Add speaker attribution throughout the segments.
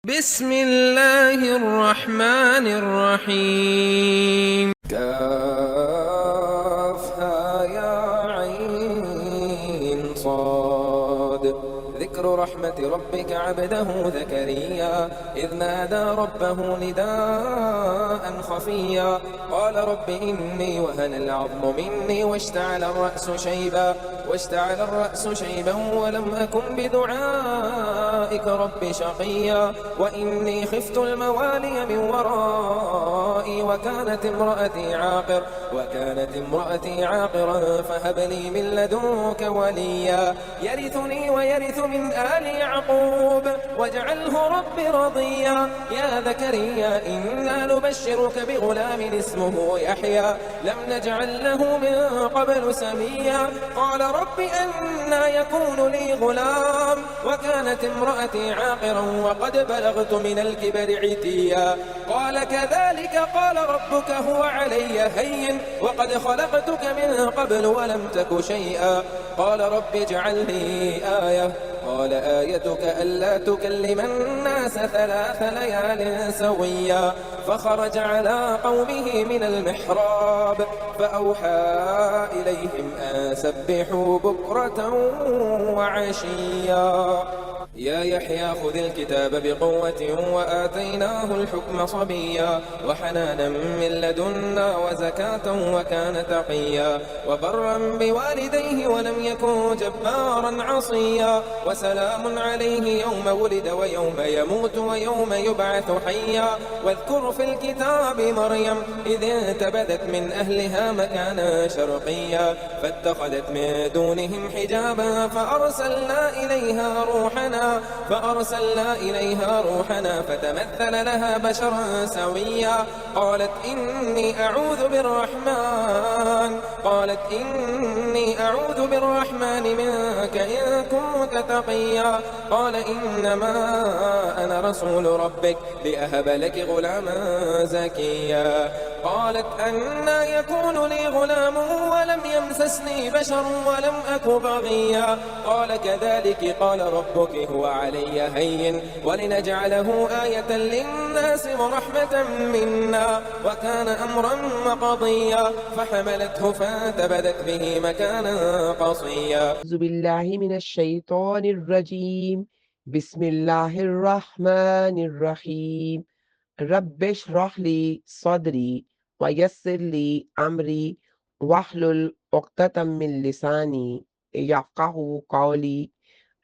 Speaker 1: بسم اللہ الرحمن الرحیم
Speaker 2: كافها يا عين صاد ذكر رحمة ربك عبده زكريا إذ نادى ربه نداء خفيا قال رب إني وهن العظم مني واشتعل الرأس شيبا ولم أكن بدعائك رب شقيا وإني خفت الموالي من ورائي وكانت امرأتي عاقرا فهب لي من لدنك وليا يرثني ويرث من آل يعقوب واجعله رب رضيا يا زكريا إنا نبشرك بغلام اسمه يحيى لم نجعل له من قبل سميا قال رب أنى يكون لي غلام وكانت امرأتي عاقرا وقد بلغت من الكبر عتيا قال كذلك قال ربك هو علي هين وقد خلقتك من قبل ولم تك شيئا قال رب اجعل لي آية قال آيتك ألا تكلم الناس 3 ليال سويا فخرج على قومه من المحراب فأوحى إليهم أن سبحوا بكرة وعشيا يا يحيى خذ الكتاب بقوة وآتيناه الحكم صبيا وحنانا من لدنا وزكاة وكان تقيا وبرا بوالديه ولم يكن جبارا عصيا وسلام عليه يوم ولد ويوم يموت ويوم يبعث حيا واذكر في الكتاب مريم إذ انتبذت من أهلها مكانا شرقيا فاتخذت من دونهم حجابا فأرسلنا إليها روحنا فتمثل لها بشرا سويا قالت إني أعوذ بالرحمن منك إن كنت تقيا قال إنما أنا رسول ربك لأهب لك غلاما زكيا قالت أنى يكون لي غلام ولم يمسسني بشر ولم أك بغيا قال كذلك قال ربك هو علي هين ولنجعله آية للناس ورحمة منا وكان أمرا مقضيا فحملته فانتبذت به مكانا قصيا
Speaker 3: أعوذ بالله من الشيطان الرجيم بسم الله الرحمن الرحيم رب اشرح لي صدري ويسر لي أمري واحلل عقدة من لساني يفقه قولي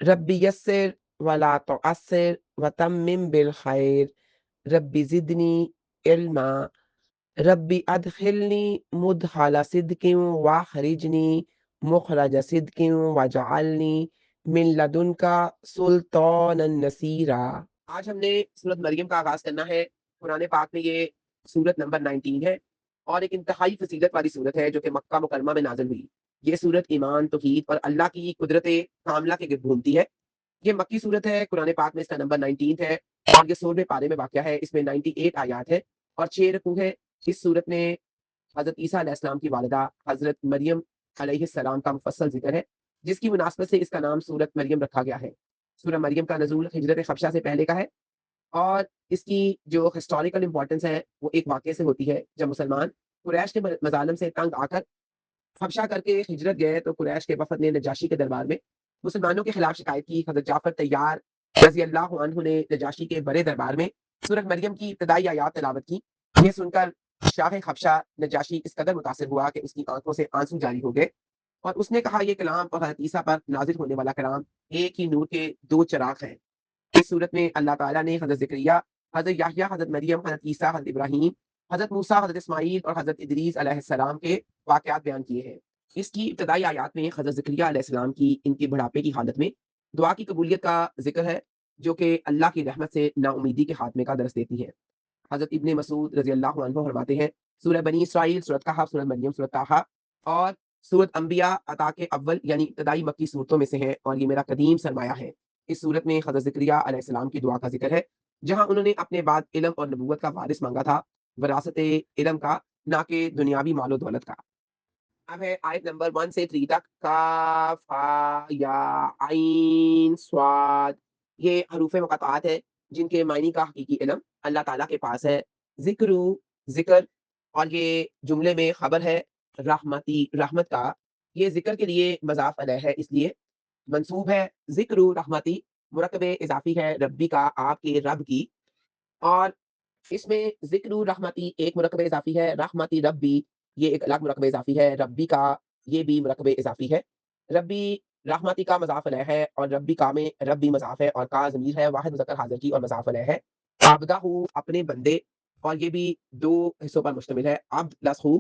Speaker 3: رب يسر ولا تعسر وتمم بالخير رب زدني علما ربی ادخلنی مدخل صدق واخرجنی مخرج صدق واجعلنی من لدنک سلطانا نصیرا۔ آج ہم نے سورت مریم کا آغاز کرنا ہے۔ قرآن پاک میں یہ سورت نمبر 19 ہے اور ایک انتہائی فضیلت والی سورت ہے جو کہ مکہ مکرمہ میں نازل ہوئی۔ یہ سورت ایمان، توحید اور اللہ کی قدرت کاملہ کے گرد گھومتی ہے۔ یہ مکی سورت ہے، قرآن پاک میں اس کا نمبر 19 ہے اور یہ 16ویں پارے میں واقع ہے۔ اس میں 98 آیات ہے اور 6 رکوع ہے۔ اس صورت میں حضرت عیسیٰ علیہ السلام کی والدہ حضرت مریم علیہ السلام کا مفصل ذکر ہے، جس کی مناسبت سے اس کا نام سورت مریم رکھا گیا ہے۔ سورہ مریم کا نزول ہجرت خبشہ سے پہلے کا ہے اور اس کی جو ہسٹوریکل امپورٹنس ہے وہ ایک واقعے سے ہوتی ہے۔ جب مسلمان قریش کے مظالم سے تنگ آ کر خبشہ کر کے ہجرت گئے تو قریش کے وفد نے نجاشی کے دربار میں مسلمانوں کے خلاف شکایت کی۔ حضرت جعفر طیار رضی اللہ عنہ نے نجاشی کے بڑے دربار میں سورۃ مریم کی ابتدائی آیات تلاوت کی۔ یہ سن کر شاہ خبشہ نجاشی اس قدر متاثر ہوا کہ اس کی آنکھوں سے آنسو جاری ہو گئے اور اس نے کہا یہ کلام اور حضرت عیسیٰ پر نازل ہونے والا کلام ایک ہی نور کے 2 چراغ ہیں۔ اس صورت میں اللہ تعالیٰ نے حضرت زکریا، حضرت یحییٰ، حضرت مریم، حضرت عیسیٰ، حضرت ابراہیم، حضرت موسیٰ، حضرت اسماعیل اور حضرت ادریس علیہ السلام کے واقعات بیان کیے ہیں۔ اس کی ابتدائی آیات میں حضرت زکریا علیہ السلام کی ان کی بڑھاپے کی حالت میں دعا کی قبولیت کا ذکر ہے جو کہ اللہ کی رحمت سے نا امیدی کے خاتمے کا درس دیتی ہے۔ حضرت ابن مسعود رضی اللہ عنہ فرماتے ہیں سورہ بنی اسرائیل، سورۃ کہف، سورہ مریم، سورۃ طٰہٰ اور سورۃ انبیاء عطا کے اول یعنی ابتدائی مکی صورتوں میں سے ہے اور یہ میرا قدیم سرمایہ ہے۔ اس صورت میں حضرت زکریا علیہ السلام کی دعا کا ذکر ہے جہاں انہوں نے اپنے بعد علم اور نبوت کا وارث مانگا تھا، وراثت علم کا، نہ کہ دنیاوی مال و دولت کا۔ اب ہے آیت نمبر 1 سے 3 تک، کاف ہا یا عین صاد، یہ حروف مقطعات ہے جن کے معنی کا حقیقی علم اللہ تعالیٰ کے پاس ہے۔ ذکر ذکر، اور یہ جملے میں خبر ہے رحمتی رحمت کا، یہ ذکر کے لیے مضاف علیہ ہے، اس لیے منصوب ہے۔ ذکر رحمتی مرکب اضافی ہے ربی کا، آپ کے رب کی، اور اس میں ذکر رحمتی ایک مرکب اضافی ہے، رحمتی ربی یہ ایک الگ مرکب اضافی ہے، ربی کا یہ بھی مرکب اضافی ہے۔ ربی رحمتی کا مضاف علیہ ہے، اور ربی کا میں ربی مضاف ہے، اور کا ضمیر ہے واحد مذکر حاضر کی اور مضاف علیہ ہے۔ عبدہ اپنے بندے، اور یہ بھی دو حصوں پر مشتمل ہے، عبد پلس ہو۔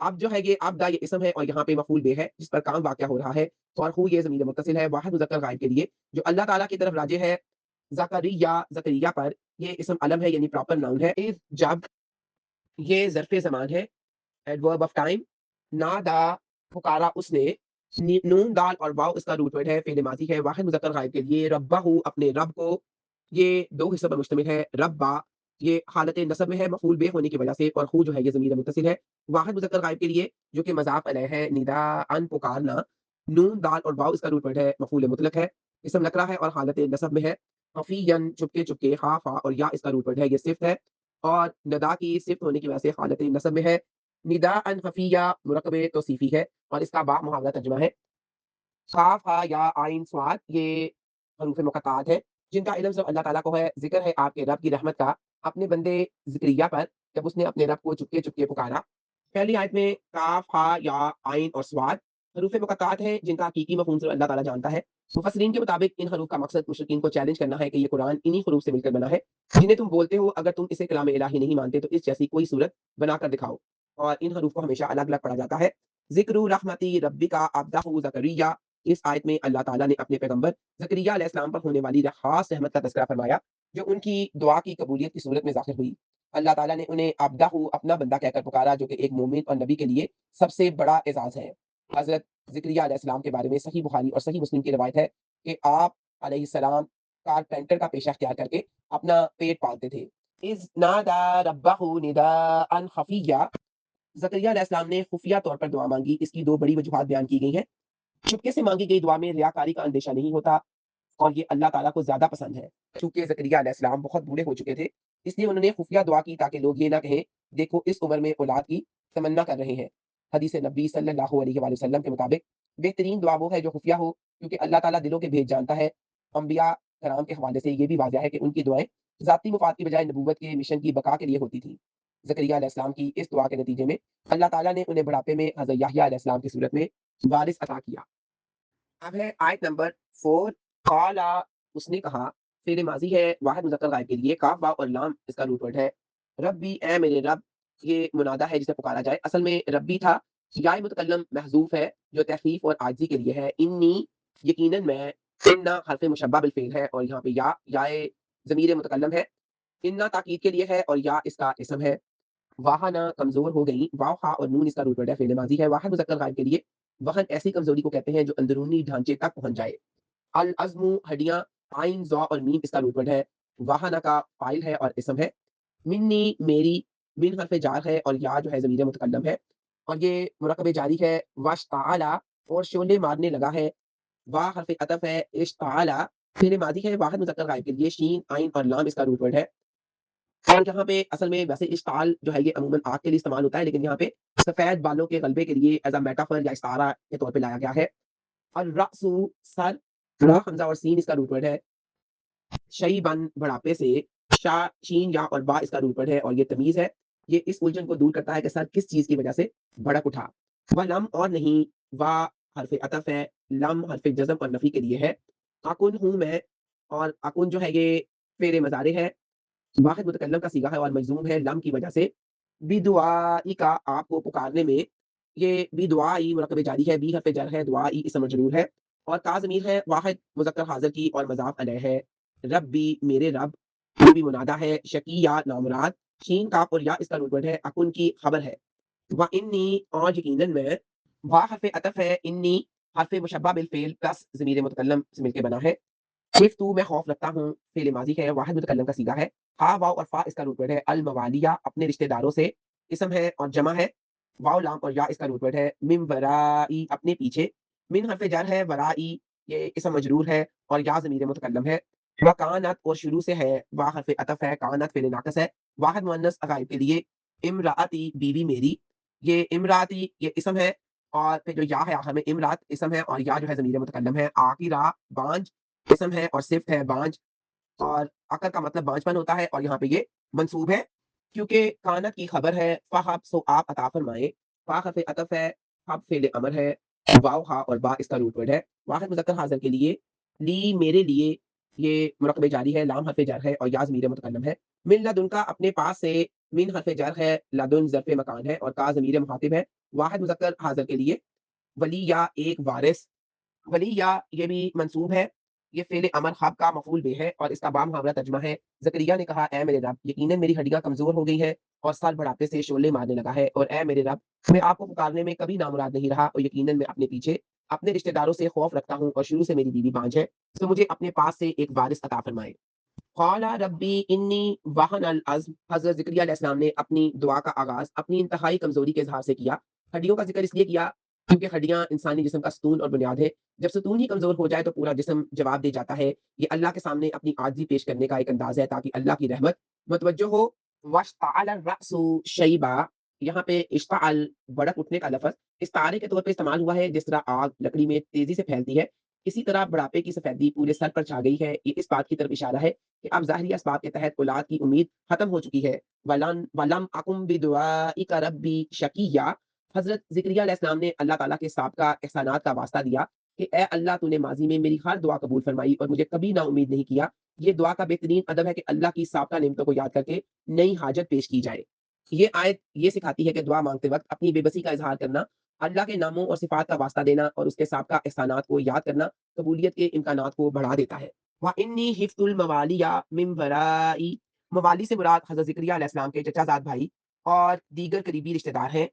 Speaker 3: اب جو ہے یہ عبدہ یہ اسم ہے، اور یہاں پہ مفعول بہ ہے جس پر کام واقع ہو رہا ہے، اور ہو یہ ضمیر متصل ہے واحد مذکر غائب کے لیے جو اللہ تعالیٰ کی طرف راجع ہے۔ زکریہ پر یہ اسم علم ہے یعنی پراپر ناؤن ہے۔ اذ جب یہ ظرف زمان ہے، ایڈورب آف ٹائم۔ نادا پکارا اس نے، نون دال اور واو اس کا روٹ ورڈ ہے، فعل ماضی ہے واحد مذکر غائب کے لیے۔ ربہ اپنے رب کو، یہ دو حصوں پر مشتمل ہے۔ ربا یہ حالت نصب میں ہے مفعول بہ ہونے کی وجہ سے، اور خو جو ہے یہ ضمیر متصل ہے واحد مذکر غائب کے لیے جو کہ مضاف علیہ ہے۔ ندا ان پکارنا، نون دال اور واو اس کا روٹ ورڈ ہے، مفعول مطلق ہے، اسم نکرہ ہے اور حالت نصب میں ہے۔ خفین چپکے چپکے، خا فا اور یا اس کا روٹ ورڈ ہے، یہ صفت ہے، اور ندا کی صفت ہونے کی وجہ سے حالت نصب میں ہے۔ ندا ان خفیہ مرکب توصیفی ہے، اور اس کا با محاورہ ترجمہ ہے۔ صاف ہا یا آئین سواد یہ حروف مقطعات ہے جن کا علم صرف اللہ تعالیٰ کو ہے۔ ذکر ہے آپ کے رب کی رحمت کا اپنے بندے ذکریہ پر جب اس نے اپنے رب کو چپکے چپکے پکارا۔ پہلی آیت میں کاف ہا یا آئین اور سواد حروف مقطعات ہیں جن کا حقیقی مفہوم صرف اللہ تعالیٰ جانتا ہے۔ مفسرین کے مطابق ان حروف کا مقصد مشرکین کو چیلنج کرنا ہے کہ یہ قرآن انہی حروف سے مل کر بنا ہے جنہیں تم بولتے ہو، اگر تم اسے کلام الہی نہیں مانتے تو اس جیسی کوئی صورت بنا کر دکھاؤ، اور ان حروف کو ہمیشہ الگ الگ پڑھا جاتا ہے۔ ذکر رحمتی ربی کا عبدہ زکریہ، اس آیت میں اللہ تعالیٰ نے اپنے پیغمبر زکریہ علیہ السلام پر ہونے والی خاص رحمت کا تذکرہ فرمایا جو ان کی دعا کی قبولیت کی صورت میں ظاہر ہوئی۔ اللہ تعالیٰ نے انہیں عبدہ اپنا بندہ کہہ کر پکارا جو کہ ایک مومن اور نبی کے لیے سب سے بڑا اعزاز ہے۔ حضرت زکریہ علیہ السلام کے بارے میں صحیح بخاری اور صحیح مسلم کی روایت ہے کہ آپ علیہ السلام کارپینٹر کا پیشہ اختیار کر کے اپنا پیٹ پالتے تھے۔ اذ نادا ربہ نداء خفیہ، زکریا علیہ السلام نے خفیہ طور پر دعا مانگی، اس کی دو بڑی وجوہات بیان کی گئی ہیں۔ چپکے سے مانگی گئی دعا میں ریاکاری کا اندیشہ نہیں ہوتا، اور یہ اللہ تعالیٰ کو زیادہ پسند ہے۔ چونکہ زکریا علیہ السلام بہت بوڑھے ہو چکے تھے، اس لیے انہوں نے خفیہ دعا کی تاکہ لوگ یہ نہ کہیں دیکھو اس عمر میں اولاد کی تمنا کر رہے ہیں۔ حدیث نبی صلی اللہ علیہ وآلہ وسلم کے مطابق بہترین دعا وہ ہے جو خفیہ ہو، کیونکہ اللہ تعالیٰ دلوں کے بھیج جانتا ہے۔ انبیاء کرام کے حوالے سے یہ بھی واضح ہے کہ ان کی دعائیں ذاتی مفاد کی بجائے نبوت کے مشن کی بقا کے لیے ہوتی تھی۔ زکریا علیہ السلام کی اس دعا کے نتیجے میں اللہ تعالیٰ نے انہیں بڑھاپے میں حضرت یحییٰ علیہ السلام کی صورت میں وارث عطا کیا۔ اب ہے آیت نمبر 4۔ قالا اس نے کہا، فعل ماضی ہے واحد مذکر غائب کے لیے، کاف واو اور لام اس کا روٹ ورڈ ہے۔ ربی اے میرے رب، یہ منادہ ہے جسے پکارا جائے، اصل میں ربی تھا۔ یا متکلم محذوف ہے جو تخفیف اور عاجزی کے لیے ہے۔ انی یقیناً میں، انا حرف مشبہ بالفعل ہے، اور یہاں پہ یا ضمیر متکلم ہے، انا تاکید کے لیے ہے اور یا اس کا اسم ہے۔ واہنا کمزور ہو گئی، واو ہا اور نون اس کا روٹ ورڈ ہے، فعل ماضی ہے واحد مذکر غائب کے لیے۔ وہن ایسی کمزوری کو کہتے ہیں جو اندرونی ڈھانچے تک پہنچ جائے۔ العزم ہڈیاں، عین ضا اور میم اس کا روٹ ورڈ ہے، واہنا کا فاعل ہے اور اسم ہے۔ منی میری، من حرف جار ہے اور یا جو ہے ضمیر متکلم ہے، اور یہ مرکب جاری ہے۔ واشتعالا اور شعلے مارنے لگا ہے، وا حرف عطف ہے، اشتعالا فعل ماضی ہے واحد مذکر غائب کے لیے، شین عین اور لام اس کا روٹ ورڈ ہے۔ اور یہاں پہ اصل میں ویسے اشتعال جو ہے یہ عموماً آگ کے لیے استعمال ہوتا ہے، لیکن یہاں پہ سفید بالوں کے غلبے کے لیے ایز اے میٹافر یا استعارہ کے طور پہ لایا گیا ہے۔ الرأس سر، را حمزہ اور سین اس کا روٹ ورڈ ہے، شیبن بڑھاپے سے، شا شین یا اور با اس کا روٹ ورڈ ہے، اور یہ تمیز ہے، یہ اس الجھن کو دور کرتا ہے کہ سر کس چیز کی وجہ سے بھڑک اٹھا۔ وہ لم اور نہیں، وا حرف عطف ہے، لم حرف جزم اور نفی کے لیے ہے۔ اکن ہوں میں، اور اکن جو ہے یہ فعل مضارع ہے، واحد متکلم کا صیغہ ہے اور مجزوم ہے لم کی وجہ سے۔ بدعائی کا آپ کو پکارنے میں، یہ بدعائی مرکب جاری ہے، بی حرف جر ہے، دعائی اسم مجرور ہے، اور کا ضمیر ہے واحد مذکر حاضر کی اور مضاف علیہ ہے۔ ربی میرے رب، یہ بھی منادہ ہے، شکی یا نامراد، شین کاف اور یا اس کا روٹ ورڈ ہے، اکن کی خبر ہے۔ و انی اور یقیناً میں، وا حرف عطف ہے، انی حرف مشبہ بالفعل پلس ضمیر متکلم سے مل کے بنا ہے۔ خف تو میں خوف رکھتا ہوں، فعل ماضی ہے واحد متکلم کا صیغہ ہے، ہا واو اور فا اس کا روٹ ورڈ ہے، الموالیہ اپنے رشتہ داروں سے، اسم ہے اور جمع ہے، واو لام اور یا اس کا روٹ ورڈ ہے، من ورائی اپنے پیچھے، من حرف جر ہے، ورائی یہ اسم مجرور ہے اور یا ضمیر متکلم ہے۔ وکانت اور شروع سے ہے، وا حرف عطف ہے، کانت فعل ناقص ہے، واحد مؤنث غائب کے لیے امراتی بیوی میری، یہ امراتی یہ اسم ہے، اور پھر جو یا ہے آخر میں امرات اسم ہے، اور یا جو ہے ضمیر متکلم ہے، آخرا بانج اسم ہے اور صفت ہے بانج، اور عقر کا مطلب بانج پن ہوتا ہے، اور یہاں پہ یہ منصوب ہے کیونکہ کانت کی خبر ہے، فہب سو آپ عطا فرمائے، فا حرف عطف ہے، حب فعل امر ہے، واو ہا اور با اس کا روٹ ورڈ ہے، واحد مذکر حاضر کے لیے لی میرے لیے، یہ مرکب جاری ہے، لام حرف جر ہے اور یا ضمیر متکلم ہے، من لدن کا اپنے پاس سے، من حرف جر ہے، لدن ظرف مکان ہے، اور کا ضمیر مخاطب ہے، واحد مذکر حاضر کے لیے ولی یا ایک وارث، ولی یا یہ بھی منصوب ہے، یہ فعل امر خواب کا مفعول بھی ہے، اور اس کا با محاورہ ترجمہ ہے، زکریا نے کہا اے میرے رب یقیناً میری ہڈیاں کمزور ہو گئی ہے اور سال بڑھاپے سے شعلے مارنے لگا ہے، اور اے میرے رب میں آپ کو پکارنے میں کبھی نامراد نہیں رہا، اور یقیناً میں اپنے پیچھے اپنے رشتہ داروں سے خوف رکھتا ہوں، اور شروع سے میری بیوی بانج ہے، تو مجھے اپنے پاس سے ایک وارث عطا فرمائے۔ قال ربی انی وہن العظم، حضرت ذکریا علیہ السلام نے اپنی دعا کا آغاز اپنی انتہائی کمزوری کے اظہار سے کیا۔ ہڈیوں کا ذکر اس لیے کیا کیونکہ ہڈیاں انسانی جسم کا ستون اور بنیاد ہے، جب ستون ہی کمزور ہو جائے تو پورا جسم جواب دے جاتا ہے، یہ اللہ کے سامنے اپنی عاجزی پیش کرنے کا ایک انداز ہے تاکہ اللہ کی رحمت متوجہ ہو۔ واشتعل الرأس شیبا، یہاں پہ اشتعل بڑک اٹھنے کا لفظ استعارے کے طور پہ استعمال ہوا ہے، جس طرح آگ لکڑی میں تیزی سے پھیلتی ہے، اسی طرح بڑھاپے کی سفیدی پورے سر پر چھا گئی ہے، یہ اس بات کی طرف اشارہ ہے کہ اب ظاہری اسباب کے تحت اولاد کی امید ختم ہو چکی ہے۔ وَلَمْ أَكُنْ بِدُعَائِكَ رَبِّي شَقِيًّا، حضرت ذکریا علیہ السلام نے اللہ تعالیٰ کے سابقہ احسانات کا واسطہ دیا کہ اے اللہ تو نے ماضی میں میری ہر دعا قبول فرمائی اور مجھے کبھی نا امید نہیں کیا۔ یہ دعا کا بہترین ادب ہے کہ اللہ کی سابقہ نعمتوں کو یاد کر کے نئی حاجت پیش کی جائے۔ یہ آیت یہ سکھاتی ہے کہ دعا مانگتے وقت اپنی بے بسی کا اظہار کرنا، اللہ کے ناموں اور صفات کا واسطہ دینا اور اس کے سابقہ احسانات کو یاد کرنا قبولیت کے امکانات کو بڑھا دیتا ہے۔ وَإِنِّي خِفْتُ الْمَوَالِيَ مِن وَرَائِي، موالی سے مراد حضرت ذکریا علیہ السلام کے چچا زاد بھائی اور دیگر قریبی رشتہ دار ہیں۔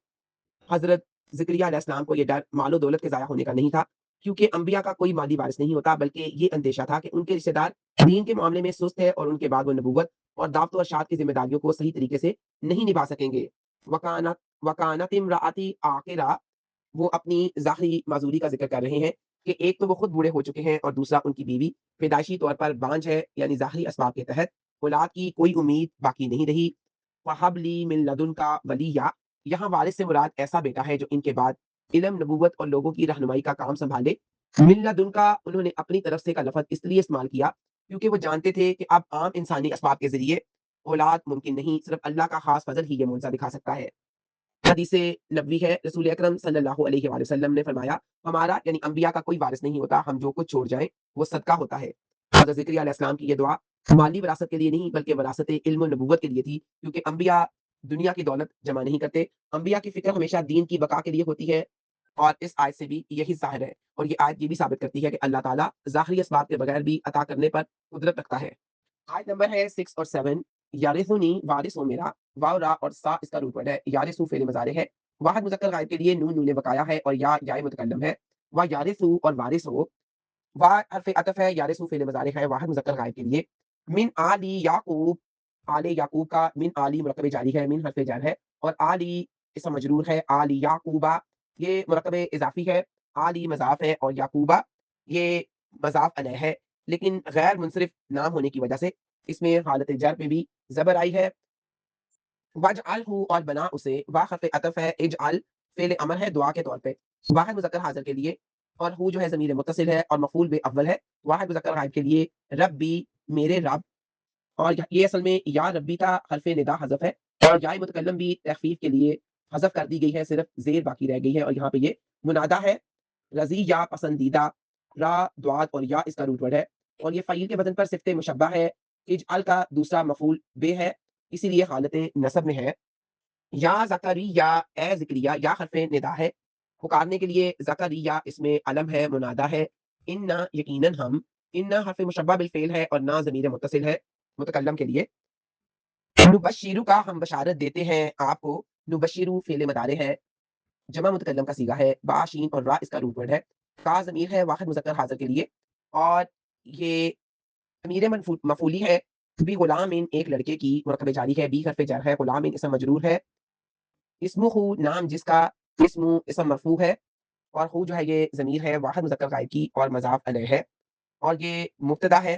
Speaker 3: حضرت ذکریا علیہ السلام کو یہ ڈر مال و دولت کے ضائع ہونے کا نہیں تھا، کیونکہ انبیاء کا کوئی مالی وارث نہیں ہوتا، بلکہ یہ اندیشہ تھا کہ ان کے رشتہ دار دین کے معاملے میں سست ہے اور ان کے بعد وہ نبوت اور دعوت و ارشاد کی ذمہ داریوں کو صحیح طریقے سے نہیں نبھا سکیں گے۔ وکانت امراتی آخرہ، وہ اپنی ظاہری معذوری کا ذکر کر رہے ہیں کہ ایک تو وہ خود بوڑھے ہو چکے ہیں اور دوسرا ان کی بیوی پیدائشی طور پر بانج ہے، یعنی ظاہری اسباب کے تحت اولاد کی کوئی امید باقی نہیں رہی۔ وَهَبْ لِي مِن لَدُنْكَ وَلِيًّا، یہاں وارث سے مراد ایسا بیٹا ہے جو ان کے بعد علم نبوت اور لوگوں کی رہنمائی کا کام سنبھالے۔ من لدن کا انہوں نے اپنی طرف سے کا لفظ اس لیے استعمال کیا کیونکہ وہ جانتے تھے کہ اب عام انسانی اسباب کے ذریعے اولاد ممکن نہیں، صرف اللہ کا خاص فضل ہی یہ معجزہ دکھا سکتا ہے۔ حدیث نبوی ہے، رسول اکرم صلی اللہ علیہ وآلہ وسلم نے فرمایا ہمارا یعنی انبیاء کا کوئی وارث نہیں ہوتا، ہم جو کچھ چھوڑ جائیں وہ صدقہ ہوتا ہے۔ حضرت ذکریا علیہ السلام کی یہ دعا مالی وراثت کے لیے نہیں بلکہ وراثت علم و نبوت کے لیے تھی، کیونکہ انبیاء دنیا کی دولت جمع نہیں کرتے، انبیاء کی فکر ہمیشہ دین کی بقا کے لیے ہوتی ہے، اور اس آیت سے بھی یہی ظاہر ہے، اور یہ آیت یہ بھی ثابت کرتی ہے کہ اللہ تعالیٰ ظاہری اسباب کے بغیر بھی عطا کرنے پر قدرت رکھتا ہے۔ آیت نمبر ہے 6 اور 7، یارثنی وارث ہو میرا، واو را اور سا اس کا روٹ ورڈ ہے، یارثو فعل مضارع ہے، واحد مذکر غائب کے لیے نون نون بقایا ہے اور یا یا متکلم ہے، وا یارثو اور وارث ہو، وا حرف عطف ہے، یارثو فعل مضارع ہے، واحد مذکر غائب کے لیے، من آلی یعقوب، آل یعقوب کا من آلی مرکب جاری ہے، من حرف جر ہے، اور آلی اسم مجرور ہے، آلی یعقوبہ یہ مرکب اضافی ہے، آلی مضاف ہے اور یعقوبہ یہ مضاف علیہ ہے، لیکن غیر منصرف نام ہونے کی وجہ سے اس میں حالت جر پہ بھی زبر آئی ہے۔ وجعلہ اور بنا اسے، وا حرف عطف ہے، اجعل فعل امر ہے دعا کے طور پہ، واحد مذکر حاضر کے لیے، اور ہو جو ہے ضمیر متصل ہے اور مفعول بے اول ہے، واحد مذکر غائب کے لیے ربی میرے رب، اور یہ اصل میں یا ربی کا حرف ندا حذف ہے، اور یا متکلم بھی تخفیف کے لیے حذف کر دی گئی ہے، صرف زیر باقی رہ گئی ہے، اور یہاں پہ یہ منادا ہے، رضی یا پسندیدہ، را دعات اور یا اس کا روٹ ورڈ ہے، اور یہ فعیل کے وزن پر صفت مشبہ ہے، اجعل کا دوسرا مفعول بے ہے، اسی لیے حالت نصب میں ہے۔ یا زکریا، اے ذکریہ، یا حرف ندا ہے، پکارنے کے لیے، زکریا اس میں علم ہے منادا ہے، ان یقیناً ہم، ان حرف مشبہ بالفعل ہے اور نہ ضمیر متصل ہے متکلم کے لیے، نبشرو کا ہم بشارت دیتے ہیں آپ کو، نبشرو فعل مضارع ہے، جمع متکلم کا صیغہ ہے، با شین اور را اس کا روٹ ورڈ ہے، کا ضمیر ہے واحد مذکر حاضر کے لیے، اور یہ ضمیر مفعولی ہے، بھی غلام ایک لڑکے کی مرکب جاری ہے، بی حرف جر ہے، غلام اسم مجرور ہے، اسمہ نام جس کا، اسم مرفوع ہے، اور ہو جو ہے یہ ضمیر ہے واحد مذکر غائب کی اور مضاف علیہ ہے، اور یہ مبتدا ہے،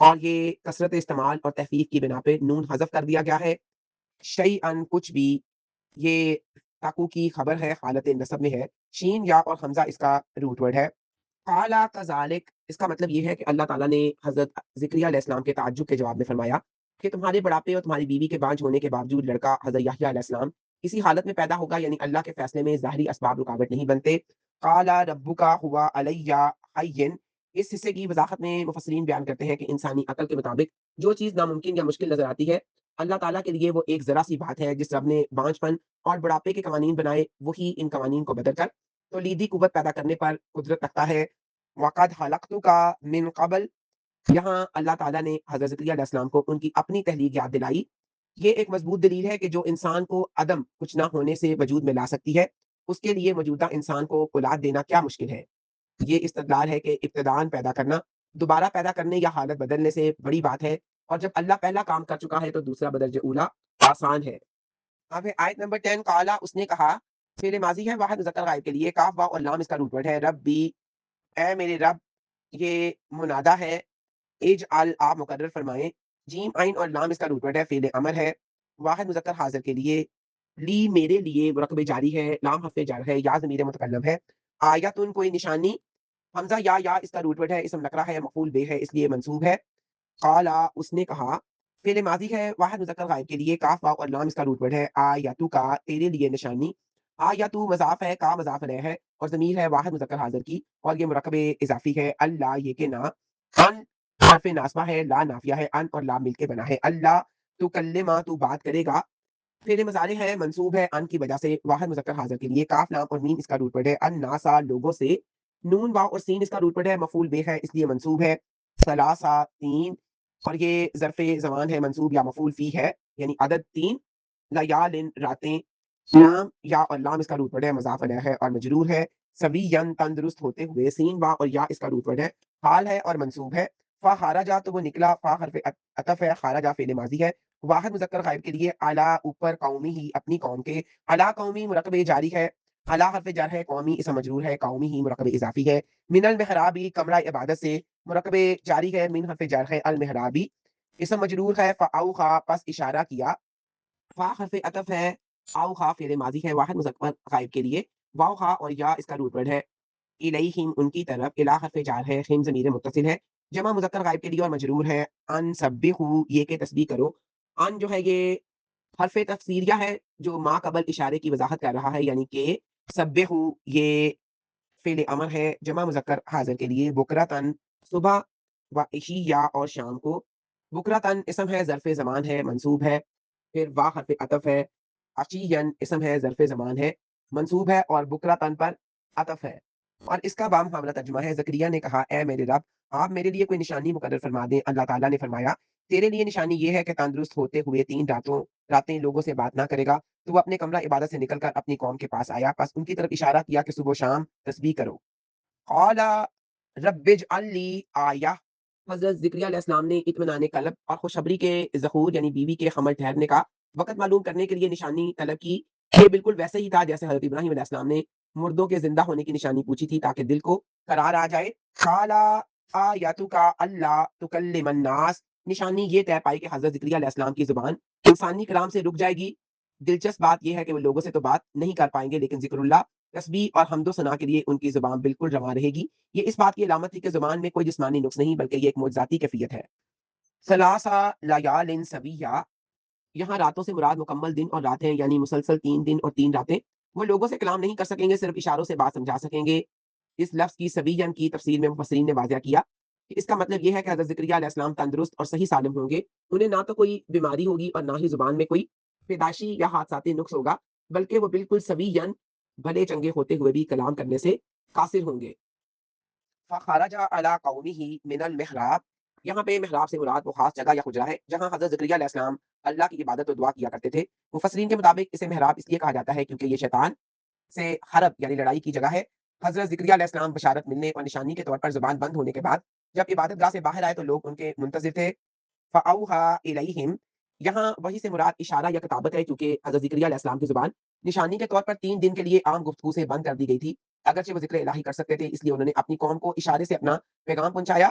Speaker 3: اور یہ کثرت استعمال اور تحقیق کی بنا پہ نون حذف کر دیا گیا ہے. شیئن کچھ بھی، یہ تاکو کی خبر ہے، حالت نصب میں ہے. شین یا اور حمزہ اس کا روٹ ورڈ ہے. قالا کذالک، اس کا مطلب یہ ہے کہ اللہ تعالیٰ نے حضرت زکریا علیہ السلام کے تعجب کے جواب میں فرمایا کہ تمہارے بڑھاپے اور تمہاری بیوی کے بانجھ ہونے کے باوجود لڑکا حضرت یحییٰ علیہ السلام اسی حالت میں پیدا ہوگا، یعنی اللہ کے فیصلے میں ظاہری اسباب رکاوٹ نہیں بنتے. قالا ربک ہوا علیہ ہین، اس حصے کی وضاحت میں مفسرین بیان کرتے ہیں کہ انسانی عقل کے مطابق جو چیز ناممکن یا مشکل نظر آتی ہے، اللہ تعالیٰ کے لیے وہ ایک ذرا سی بات ہے. جس رب نے بانجھ پن اور بڑھاپے کے قوانین بنائے، وہی ان قوانین کو بدل کر تولیدی قوت پیدا کرنے پر قدرت رکھتا ہے. وقد خلقتک من قبل، یہاں اللہ تعالیٰ نے حضرت زکریا علیہ السلام کو ان کی اپنی تحلیق یاد دلائی. یہ ایک مضبوط دلیل ہے کہ جو انسان کو عدم، کچھ نہ ہونے سے وجود میں لا سکتی ہے، اس کے لیے موجودہ انسان کو اولاد دینا کیا مشکل ہے. یہ استدلال ہے کہ ابتداءً پیدا کرنا دوبارہ پیدا کرنے یا حالت بدلنے سے بڑی بات ہے، اور جب اللہ پہلا کام کر چکا ہے تو دوسرا بدرجہ اولا آسان ہے. اب ہے آیت نمبر 10. قالا، اس نے کہا، فعل ماضی ہے واحد مذکر غائب کے لیے، کاف واو اور لام اس کا روٹ ورڈ ہے. ربی، اے میرے رب، یہ منادا ہے. اجعل، آپ مقرر فرمائیں. جیم عین اور لام اس کا روٹ ورڈ ہے، فعل امر ہے واحد مذکر حاضر کے لیے. لی، میرے لیے، مرکب جاری ہے، لام حرف جر ہے، یا ضمیر متکلم ہے. آیتن، کوئی نشانی. حمزہ یا اس کا روٹ ورڈ ہے، اسم نکرہ ہے، مفعول بہ ہے، اس لیے منصوب ہے. قالا، اس نے کہا، فعل ماضی ہے واحد مذکر غائب کے لیے، کاف واو اور لام اس کا روٹ ورڈ ہے. آیتو کا، تیرے لیے نشانی. آیتو مضاف ہے، کا مضاف الیہ ہے، اور ضمیر ہے واحد مذکر حاضر کی، اور یہ مرکب اضافی ہے. اللہ، یہ کہ نہ. ان، حرف ناصبہ ہے، لا نافیہ ہے، ان اور لام مل کے بنا ہے. اللہ تکلما، تو بات کرے گا. فعل مضارع ہے، منصوب ہے ان کی وجہ سے، واحد مذکر حاضر کے لیے. کاف لام اور میم اس کا روٹ ورڈ ہے. الناسا، لوگوں سے. نون واو اور سین اس کا روٹ ورڈ ہے، مفعول بہ ہے، اس لیے منصوب ہے. ثلاثہ، تین، اور یہ ظرف زمان ہے، منصوب یا مفعول فی ہے، یعنی عدد تین. لیالن، راتیں. لام یا اور لام اس کا روٹ ورڈ ہے، مضاف الیہ ہے اور مجرور ہے. سویین، تندرست ہوتے ہوئے. سین وا اور یا اس کا روٹ ورڈ ہے، حال ہے اور منصوب ہے. فا خارجا، تو وہ نکلا. فا حرف عطف ہے، خارجا فعل ماضی ہے واحد مذکر غائب کے لیے. اعلیٰ، اوپر. قومی ہی، اپنی قوم کے. اعلیٰ قومی مرکب جاری ہے، اعلیٰ حرف جر ہے، قومی اسم مجرور ہے، قومی ہی مرکب اضافی ہے. من المحرابی، کمرہ عبادت سے. مرکب جاری ہے، من حرف جر ہے، المحرابی اسم مجرور ہے. فاوخا، پس اشارہ کیا. فا حرف عطف ہے، اوخا فعل ماضی ہے واحد مذکر غائب کے لیے. واو خا اور یا اس کا روٹ ورڈ ہے. الیہم، ان کی طرف. الی حرف جار ہے، خم ضمیر متصل ہے، جمع مذکر غائب کے لیے اور مجرور ہے. ان سبحوا، یہ کہ تسبیح کرو. ان جو ہے یہ حرف تفسیریہ ہے جو ما قبل اشارے کی وضاحت کر رہا ہے، یعنی کہ سبحوا یہ فعل امر ہے جمع مذکر حاضر کے لیے. بکرتن، صبح. و عشیہ، اور شام کو. بکرتن اسم ہے، ظرف زمان ہے، منصوب ہے. پھر وا حرف عطف ہے. عشین اسم ہے، ظرف زمان ہے، منصوب ہے، اور بکرتن پر عطف ہے. اور اس کا بام حاملہ ترجمہ ہے. زکریا نے کہا، اے میرے رب، آپ میرے لیے کوئی نشانی مقرر فرما دیں. اللہ تعالیٰ نے فرمایا، تیرے لیے نشانی یہ ہے کہ تندرست ہوتے ہوئے 3 راتیں لوگوں سے بات نہ کرے گا. تو وہ اپنے کمرہ عبادت سے نکل کر اپنی قوم کے پاس آیا، پس ان کی طرف اشارہ کیا کہ صبح و شام تسبیح کرو. قال رب اجعل لی آیہ، حضرت زکریا علیہ السلام نے اطمینان قلب اور خوشخبری کے ظہور، یعنی بیوی کے حمل ٹھہرنے کا وقت معلوم کرنے کے لیے نشانی طلب کی. یہ بالکل ویسے ہی تھا جیسے حضرت ابراہیم علیہ السلام نے مردوں کے زندہ ہونے کی نشانی پوچھی تھی تاکہ دل کو قرار آ جائے. قال آیتک اللہ تکلم الناس، نشانی یہ طے پائی کہ حضرت زکریا علیہ السلام کی زبان انسانی کلام سے رک جائے گی. دلچسپ بات یہ ہے کہ وہ لوگوں سے تو بات نہیں کر پائیں گے، لیکن ذکر اللہ، تسبیح اور حمد و ثنا کے لیے ان کی زبان بالکل رواں رہے گی. یہ اس بات کی علامت تھی کہ زبان میں کوئی جسمانی نقص نہیں، بلکہ یہ ایک معجزاتی کیفیت ہے. ثلاثہ لیال سویہ، یہاں راتوں سے مراد مکمل دن اور راتیں، یعنی مسلسل 3 دن اور 3 راتیں. وہ لوگوں سے کلام نہیں کر سکیں گے، صرف اشاروں سے بات سمجھا سکیں گے. اس لفظ کی سویین کی تفسیر میں مفسرین نے واضح کیا کہ اس کا مطلب یہ ہے کہ حضرت زکریا علیہ السلام تندرست اور صحیح سالم ہوں گے. انہیں نہ تو کوئی بیماری ہوگی اور نہ ہی زبان میں کوئی پیدائشی یا حادثاتی نقص ہوگا، بلکہ وہ بالکل سویین، بھلے چنگے ہوتے ہوئے بھی کلام کرنے سے قاصر ہوں گے. فخرج علی قومہ من المحراب، یہاں پہ محراب سے مراد وہ خاص جگہ یا حجرہ ہے جہاں حضرت زکریا علیہ السلام اللہ کی عبادت و دعا کیا کرتے تھے. مفسرین کے مطابق اسے محراب اس لیے کہا جاتا ہے کیونکہ یہ شیطان سے حرب یعنی لڑائی کی جگہ ہے. حضرت زکریا علیہ السلام بشارت ملنے اور نشانی کے طور پر زبان بند ہونے کے بعد جب عبادت گاہ سے باہر آئے تو لوگ ان کے منتظر تھے. فَأَوْحَىٰ إِلَيْهِمْ، یہاں وہی سے مراد اشارہ یا کتابت ہے کیونکہ حضرت زکریا علیہ السلام کی زبان نشانی کے طور پر 3 دن کے لیے عام گفتگو سے بند کر دی گئی تھی. اگرچہ وہ ذکر الہی کر سکتے تھے، اس لیے انہوں نے اپنی قوم کو اشارے سے اپنا پیغام پہنچایا.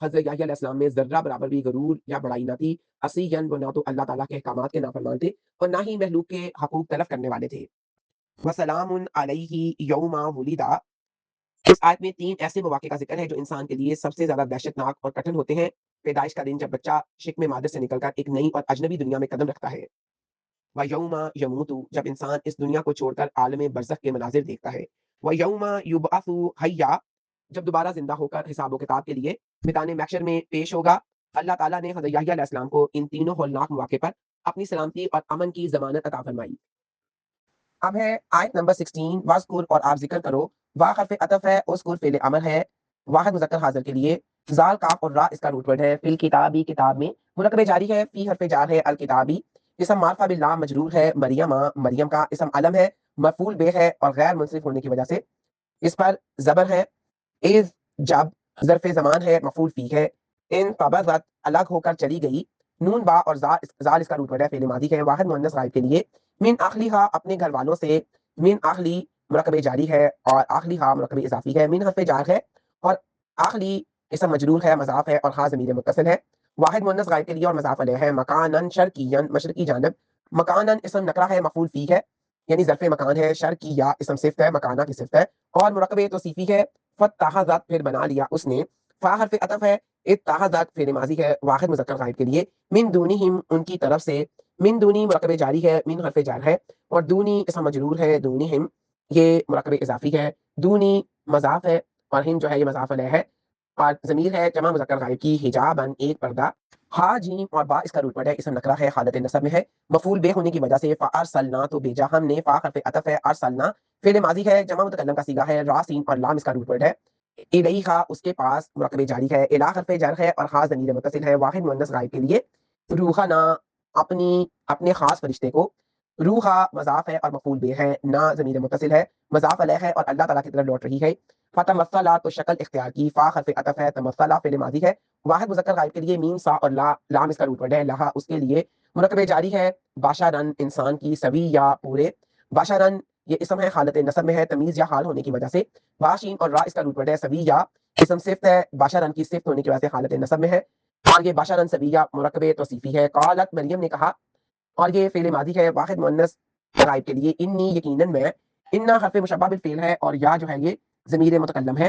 Speaker 3: حضرت یحییٰ علیہ السلام میں ذرہ برابر بھی غرور یا بڑائی نہ تھی، عصیًا وہ نہ تو اللہ تعالیٰ کے احکامات کے نافرمان تھے اور نہ ہی مخلوق کے حقوق تلف کرنے والے تھے۔ وسلام علیہ یوم ولد، اس آیت میں 3 ایسے مواقع کا ذکر ہے جو انسان کے لیے سب سے زیادہ دہشت ناک اور کٹھن ہوتے ہیں۔ پیدائش کا دن، جب بچہ شکم مادر سے نکل کر ایک نئی اور اجنبی دنیا میں قدم رکھتا ہے۔ وَيَوْمَ يَمُوتُ، جب انسان اس دنیا کو چھوڑ کر عالم برزخ کے مناظر دیکھتا ہے۔ وَيَوْمَ يُبْعَثُ حَيًّا، جب دوبارہ زندہ ہو کر حساب و کتاب کے لیے میدان محشر میں پیش ہوگا۔ اللہ تعالیٰ نے حضرت یحییٰ علیہ السلام کو ان تینوں ہولناک مواقع پر اپنی سلامتی اور امن کی ضمانت عطا فرمائی۔ اب ہے آیت نمبر 16، واذکر، اور آپ ذکر کرو۔ وا حرف عطف ہے، اذکر فعل امر ہے واحد مذکر حاضر کے لیے۔ زال کاف اور را اس کا روٹ ورڈ ہے۔ فی الکتابی، کتاب میں، مرکب جاری ہے، فی حرف جار ہے، الکتابی اسم معرفہ باللہ مجرور ہے، مریم، مریم کا اسم علم ہے، مفعول بہ ہے اور غیر منصرف ہونے کی وجہ سے اس پر زبر ہے۔ اذ، جب، ظرف زمان ہے، مفعول فی ہے۔ ان قبضت، الگ ہو کر چلی گئی۔ نون با اور زال اس کا روٹ ورڈ ہے، فعل ماضی ہے، واحد مؤنث غائب کے لیے۔ من اخلیھا، اپنے گھر والوں سے، من اخلی مرکب جاری ہے اور اخلیھا مرکب اضافی ہے۔ من حرف جار ہے اور اخلی اسم مجرور ہے، مضاف ہے اور ہا ضمیر متصل ہے، واحد مؤنث غائب کے لیے اور مضاف علیہ ہے۔ مکانن شرقیاً، مشرقی جانب۔ مکانن اسم نکرہ ہے، مفعول فی ہے، یعنی ظرف مکان ہے۔ شرقیہ اسم صفت ہے، مکانہ کی صفت ہے اور مرکب توصیفی ہے۔ فتحذت، پھر بنا لیا اس نے۔ فا حرف عطف ہے، اتحذت فعل ماضی ہے، واحد مذکر غائب کے لیے۔ من دونہم، ان کی طرف سے۔ من دونی مرکب جاری ہے، من حرف جار ہے اور دونی اسم مجرور ہے، دونہم یہ مرکب اضافی ہے۔ دونی مضاف ہے اور ہم جو ہے یہ مضاف علیہ ہے اور ضمیر ہے جمع مذکر غائب کی، حجابن ایک پردہ۔ ہا جیم اور با اس کا روٹ ورڈ ہے، اسم نکرہ ہے، حالت نصب میں ہے، مفعول بے ہونے کی وجہ سے۔ فارسلنا، تو بھیجا ہم نے۔ فا حرف عطف ہے، ارسلنا فعل ماضی ہے، جمع متکلم کا صیغہ ہے، را سین اور لام اس کا روٹ ورڈ ہے۔ الیھا، اس کے پاس مرکب جاری ہے، الہ حرف جر ہے اور ہا ضمیر متصل ہے، واحد مؤنث غائب کے لیے۔ روحنا، اپنے خاص فرشتے کو۔ روحا مضاف ہے اور مفعول بہ ہے، نا ضمیر متصل ہے، مضاف علیہ ہے اور اللہ تعالیٰ کی طرف لوٹ رہی ہے۔ فتمثلا، تو شکل اختیار کی۔ فا حرف عطف ہے، تمثلا فعل ماضی ہے، واحد مذکر غائب کے لیے، میم سا اور لام اس کا روٹ ورڈ ہے، لہا اس کے لیے۔ مرکب جاری ہے، باشرن انسان کی، سوی یا پورے۔ باشرن یہ اسم ہے، حالت نصب میں ہے، تمیز یا حال ہونے کی وجہ سے۔ باشین اور را اس کا روٹ ورڈ ہے، سوی یا اسم صفت ہے، باشرن کی صفت ہونے کی وجہ سے حالت نصب میں ہے اور یہ باشرن سویہ مرکب توصیفی ہے۔ قالت، مریم نے کہا، اور یہ فعل ماضی ہے، واحد مؤنث غائب کے لیے۔ انی، یقیناً میں۔ انا حرف مشبہ بالفعل ہے اور یا جو ہے یہ ضمیر متکلم ہے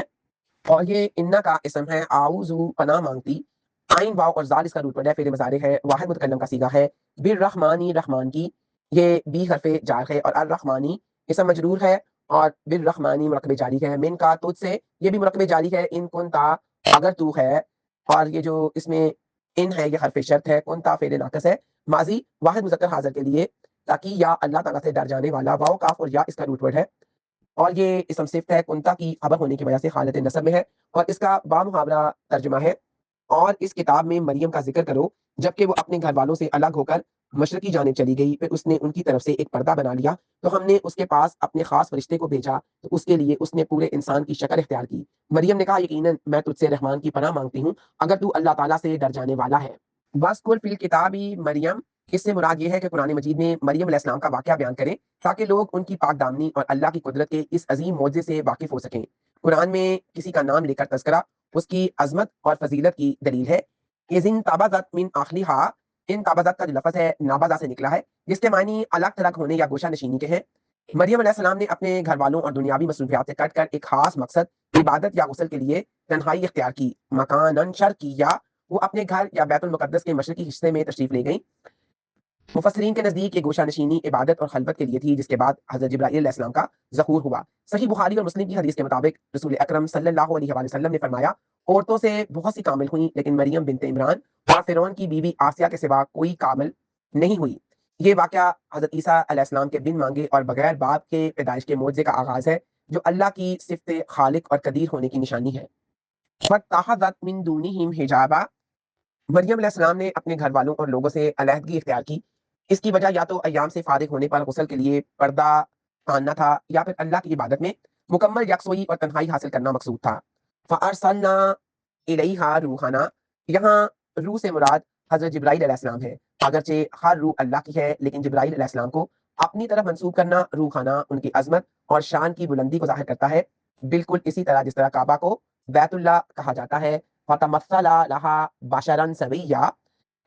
Speaker 3: اور یہ انا کا اسم ہے، اعوذ پناہ مانگتی۔ عین واو اور زال اس کا روٹ ورڈ ہے، فعل مضارع ہے، واحد متکلم کا صیغہ ہے۔ بالرحمانی، رحمان کی، یہ بی حرف جار ہے اور الرحمانی اسم مجرور ہے اور بالرحمانی مرکب جاری ہے۔ من کا، تجھ سے، یہ بھی مرکب جاری ہے۔ ان کنتا، اگر تو ہے، اور یہ جو اس میں ان ہے یہ حرف شرط ہے، کنتا فعل ناقص ہے، ماضی، واحد مذکر حاضر کے لیے، تاکہ یا اللہ تعالیٰ سے ڈر جانے والا۔ واو کاف اور یا اس کا روٹ ورڈ ہے اور یہ اسم صفت ہے، کنتا کی خبر ہونے کی وجہ سے حالت نصب میں ہے اور اس کا بامحاورہ ترجمہ ہے، اور اس کتاب میں مریم کا ذکر کرو جبکہ وہ اپنے گھر والوں سے الگ ہو کر مشرقی جانب چلی گئی، پھر اس نے ان کی طرف سے ایک پردہ بنا لیا تو ہم نے اس کے پاس اپنے خاص فرشتے کو بھیجا تو اس کے لیے اس نے پورے انسان کی شکل اختیار کی۔ مریم نے کہا، یقیناً میں تجھ سے رحمان کی پناہ مانگتی ہوں اگر تو اللہ تعالیٰ سے ڈر جانے والا ہے۔ وَاذْکُرْ فِی الْکِتَابِ مریم، اس سے مراد یہ ہے کہ قرآن مجید میں مریم علیہ السلام کا واقعہ بیان کریں تاکہ لوگ ان کی پاک دامنی اور اللہ کی قدرت کے اس عظیم معجزے سے واقف ہو سکیں۔ قرآن میں کسی کا نام لے کر تذکرہ اس کی عظمت اور فضیلت کی دلیل ہے۔ اِذِ انتبذت من اخلیھا، انتبذت کا جو لفظ ہے نابضہ سے نکلا ہے جس کے معنی الگ تھلگ ہونے یا گوشہ نشینی کے ہیں۔ مریم علیہ السلام نے اپنے گھر والوں اور دنیاوی مصروفیات سے کٹ کر ایک خاص مقصد عبادت یا غسل کے لیے تنہائی اختیار کی۔ مکانن شرقیہ، وہ اپنے گھر یا بیت المقدس کے مشرقی حصے میں تشریف لے گئیں۔ مفسرین کے نزدیک یہ گوشہ نشینی عبادت اور خلوت کے لیے تھی، جس کے بعد حضرت جبرائیل علیہ السلام کا ظہور ہوا۔ صحیح بخاری اور مسلم کی حدیث کے مطابق رسول اکرم صلی اللہ علیہ وآلہ وسلم نے فرمایا، عورتوں سے بہت سی کامل ہوئیں لیکن مریم بنت عمران اور فرعون کی بیوی آسیہ کے سوا کوئی کامل نہیں ہوئی۔ یہ واقعہ حضرت عیسیٰ علیہ السلام کے بن مانگے اور بغیر باپ کے پیدائش کے معجزے کا آغاز ہے جو اللہ کی صفت خالق اور قدیر ہونے کی نشانی ہے۔ فَاتَّخَذَتْ مِن دُونِهِمْ حِجَابًا، مریم علیہ السلام نے اپنے گھر والوں اور لوگوں سے علیحدگی اختیار کی۔ اس کی وجہ یا تو ایام سے فارغ ہونے پر غسل کے لیے پردہ تاننا تھا یا پھر اللہ کی عبادت میں مکمل یکسوئی اور تنہائی حاصل کرنا مقصود تھا۔ فَأَرْسَلْنَا إِلَيْهَا روحنا، یہاں روح سے مراد حضرت جبرائیل علیہ السلام ہے، اگرچہ ہر روح اللہ کی ہے لیکن جبرائیل علیہ السلام کو اپنی طرف منسوب کرنا روحانہ ان کی عظمت اور شان کی بلندی کو ظاہر کرتا ہے، بالکل اسی طرح جس طرح کعبہ کو بیت اللہ کہا جاتا ہے فتمثل لها بشرا سویا،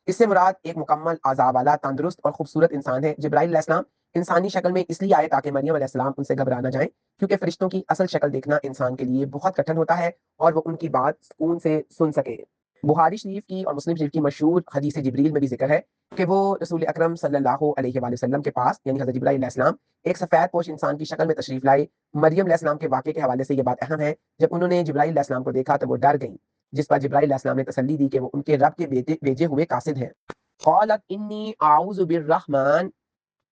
Speaker 3: اس سے مراد ایک مکمل اعضاء والا تندرست اور خوبصورت انسان ہے۔ جبرائیل علیہ السلام انسانی شکل میں اس لیے آئے تاکہ مریم علیہ السلام ان سے گھبرا نہ جائیں، کیونکہ فرشتوں کی اصل شکل دیکھنا انسان کے لیے بہت کٹھن ہوتا ہے اور وہ ان کی بات سکون سے سن سکے۔ بخاری شریف کی اور مسلم شریف کی مشہور حدیث جبریل میں بھی ذکر ہے کہ وہ رسول اکرم صلی اللہ علیہ وآلہ وسلم کے پاس یعنی حضرت جبرائیل علیہ السلام ایک سفید پوش انسان کی شکل میں تشریف لائے۔ مریم علیہ السلام کے واقعے کے حوالے سے یہ بات اہم ہے، جب انہوں نے جبرائیل علیہ السلام کو دیکھا تو وہ ڈر گئیں، جس پر جبرائیل علیہ السلام نے تسلی دی کہ وہ ان کے رب کے بھیجے ہوئے قاصد ہیں۔ قالت انی اعوذ بالرحمن،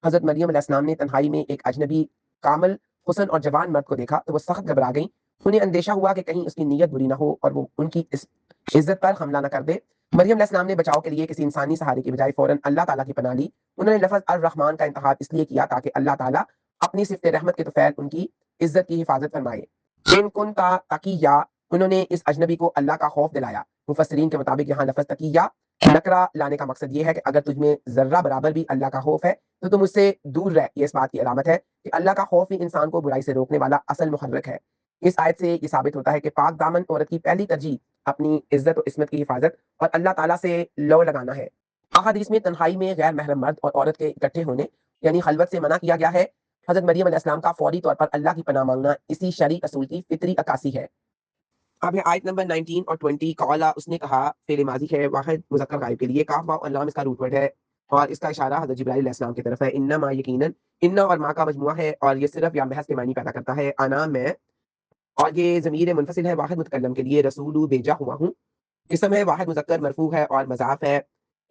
Speaker 3: حضرت مریم علیہ السلام نے تنہائی میں ایک اجنبی کامل حسن اور جوان مرد کو دیکھا تو وہ سخت گھبرا گئیں۔ انہیں اندیشہ ہوا کہ کہیں اس کی نیت بری نہ ہو اور وہ ان کی اس عزت پر حملہ نہ کر دے۔ مریم علیہ السلام نے بچاؤ کے لیے کسی انسانی سہارے کی بجائے فوراً اللہ تعالیٰ کی پناہ لی۔ انہوں نے لفظ الرحمن کا انتخاب اس لیے کیا تاکہ اللہ تعالیٰ اپنی صفت رحمت کے طفیل ان کی عزت کی حفاظت فرمائے۔ ان کنتا تقیہ، انہوں نے اس اجنبی کو اللہ کا خوف دلایا۔ مفسرین کے مطابق یہاں لفظ تقیہ نکرہ لانے کا مقصد یہ ہے کہ اگر تجھ میں ذرہ برابر بھی اللہ کا خوف ہے تو تم اس سے دور رہ۔ یہ اس بات کی علامت ہے کہ اللہ کا خوف ہی انسان کو برائی سے روکنے والا اصل محرک ہے۔ اس آیت سے یہ ثابت ہوتا ہے کہ پاک دامن عورت کی پہلی ترجیح اپنی عزت و عصمت کی حفاظت اور اللہ تعالیٰ سے لو لگانا ہے۔ احادیث میں تنہائی میں غیر محرم مرد اور عورت کے اکٹھے ہونے یعنی خلوت سے منع کیا گیا ہے۔ حضرت مریم علیہ السلام کا فوری طور پر اللہ کی پناہ مانگنا اسی شرعی اصول کی فطری عکاسی ہے۔ اب ہے آیت نمبر 19 اور 20۔ قالا، اس نے کہا، فعل ماضی ہے واحد مذکر غائب کے لیے، کاف واو اور لام اس کا روٹ ورڈ ہے اور اس کا اشارہ حضرت جبرائیل علیہ السلام کی طرف ہے۔ انما یقیناً، ان اور ما کا مجموعہ ہے اور یہ صرف یا محض کے معنی پیدا کرتا ہے۔ انا میں، اور یہ ضمیر منفصل ہے واحد متکلم کے لیے، رسول بھیجا ہوا ہوں، اسم ہے واحد مذکر مرفوع ہے اور مضاف ہے۔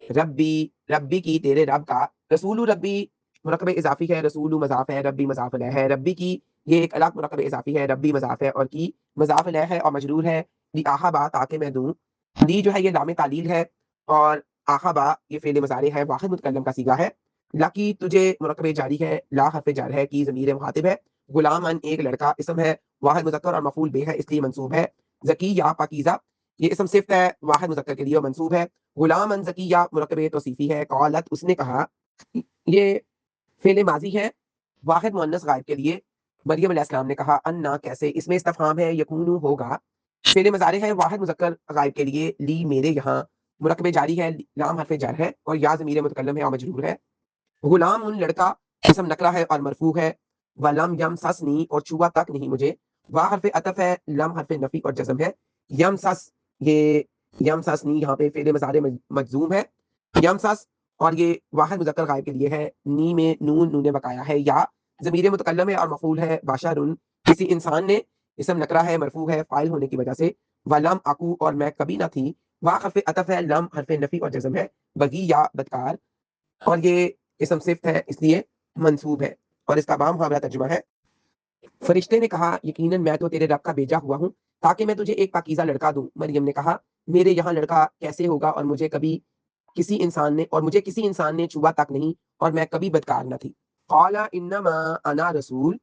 Speaker 3: ربی، ربی کی تیرے رب کا، رسول ربی مرکب اضافی ہے، رسول مضاف ہے، ربی مضاف الیہ ہے۔ ربی کی یہ ایک الگ مرکب اضافی ہے، ربی مضاف ہے اور کی مضاف الیہ ہے اور مجرور ہے۔ لی آہبا، تاکہ میں دوں، لی جو ہے یہ لام تعلیل ہے اور آہبا یہ فعل مضارع ہے واحد متکلم کا صیغہ ہے۔ لاکی تجھے مرکب جاری ہے، لا حرف جر ہے، کی ضمیر مخاطب ہے۔ غلامن ایک لڑکا، اسم ہے واحد مذکر اور مفعول بہ ہے اس لیے منصوب ہے۔ زکی یا پاکیزہ، یہ اسم صفت ہے واحد مذکر کے لیے اور منصوب ہے۔ غلامن زکیہ مرکب توصیفی ہے۔ قالت، اس نے کہا، یہ فعل ماضی ہے واحد مؤنث غائب کے لیے۔ مریم علیہ السلام نے کہا، انا کیسے، اس میں استفہام ہے، یکونو ہوگا۔ فعل مضارع ہے واحد مذکر غائب کے لیے، لی میرے یہاں مرکب جاری ہے، لام حرف جر ہے اور یا ضمیر متکلم ہے اور مجرور ہے۔ غلام ان لڑکا اسم نکرہ ہے اور مرفوع ہے۔ ولم یمسسنی، اور چھوا تک نہیں مجھے۔ وا حرف عطف ہے، لم حرف نفی اور جزم ہے۔ یمسس، یہ یمسسنی یہاں پہ فعل مضارع مجزوم ہے۔ یمسس اور یہ واحد مذکر غائب کے لیے ہے، نی میں نون بقایا ہے، یا ضمیر متکلم ہے اور مفعول ہے، بشرن کسی انسان نے، اسم نکرہ ہے مرفوع ہے فاعل ہونے کی وجہ سے۔ ولم اکو، اور میں کبھی نہ تھی۔ وا حرف عطف ہے، لم حرف نفی اور جزم ہے۔ بغی یا بدکار، اور یہ اسم صفت ہے اس لیے منصوب ہے اور اس کا بام محاورہ ترجمہ ہے۔ فرشتے نے کہا، یقیناً میں تو تیرے رب کا بھیجا ہوا ہوں تاکہ میں تجھے ایک پاکیزہ لڑکا دوں۔ مریم نے کہا، میرے یہاں لڑکا کیسے ہوگا اور مجھے کسی انسان نے چھوا تک نہیں اور میں کبھی بدکار نہ تھی۔ قال انما انا رسول،